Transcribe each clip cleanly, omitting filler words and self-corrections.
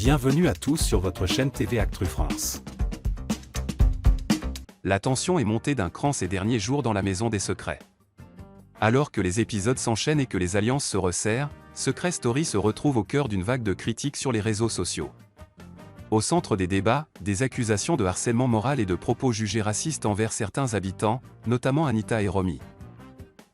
Bienvenue à tous sur votre chaîne TV Actu France. La tension est montée d'un cran ces derniers jours dans la Maison des Secrets. Alors que les épisodes s'enchaînent et que les alliances se resserrent, Secret Story se retrouve au cœur d'une vague de critiques sur les réseaux sociaux. Au centre des débats, des accusations de harcèlement moral et de propos jugés racistes envers certains habitants, notamment Anita et Romy.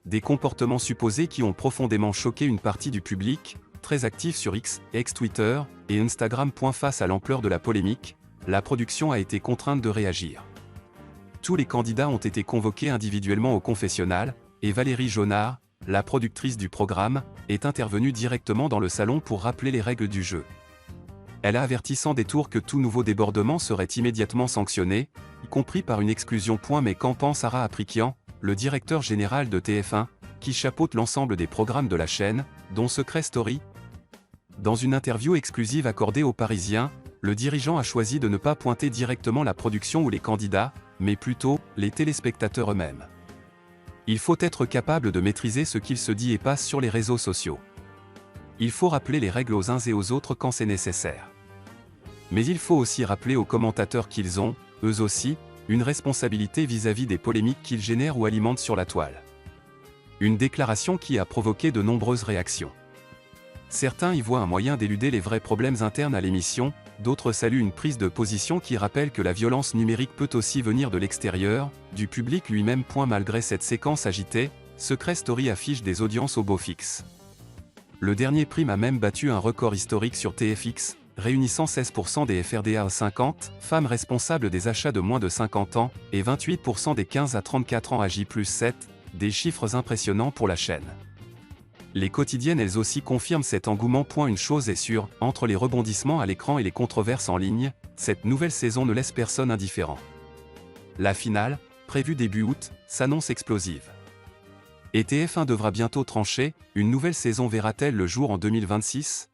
Des comportements supposés qui ont profondément choqué une partie du public, très actif sur X, ex-Twitter, et Instagram. Face à l'ampleur de la polémique, la production a été contrainte de réagir. Tous les candidats ont été convoqués individuellement au confessionnal, et Valérie Jonard, la productrice du programme, est intervenue directement dans le salon pour rappeler les règles du jeu. Elle a averti sans détour que tout nouveau débordement serait immédiatement sanctionné, y compris par une exclusion. Mais qu'en pense Sarah Aprikian, le directeur général de TF1, qui chapeaute l'ensemble des programmes de la chaîne, dont Secret Story? Dans une interview exclusive accordée aux Parisiens, le dirigeant a choisi de ne pas pointer directement la production ou les candidats, mais plutôt les téléspectateurs eux-mêmes. Il faut être capable de maîtriser ce qu'il se dit et passe sur les réseaux sociaux. Il faut rappeler les règles aux uns et aux autres quand c'est nécessaire. Mais il faut aussi rappeler aux commentateurs qu'ils ont, eux aussi, une responsabilité vis-à-vis des polémiques qu'ils génèrent ou alimentent sur la toile. Une déclaration qui a provoqué de nombreuses réactions. Certains y voient un moyen d'éluder les vrais problèmes internes à l'émission, d'autres saluent une prise de position qui rappelle que la violence numérique peut aussi venir de l'extérieur, du public lui-même. Malgré cette séquence agitée, Secret Story affiche des audiences au beau fixe. Le dernier prime a même battu un record historique sur TFX, réunissant 16% des FRDA à 50, femmes responsables des achats de moins de 50 ans, et 28% des 15 à 34 ans à J+7, des chiffres impressionnants pour la chaîne. Les quotidiennes elles aussi confirment cet engouement. Une chose est sûre, entre les rebondissements à l'écran et les controverses en ligne, cette nouvelle saison ne laisse personne indifférent. La finale, prévue début août, s'annonce explosive. Et TF1 devra bientôt trancher, une nouvelle saison verra-t-elle le jour en 2026?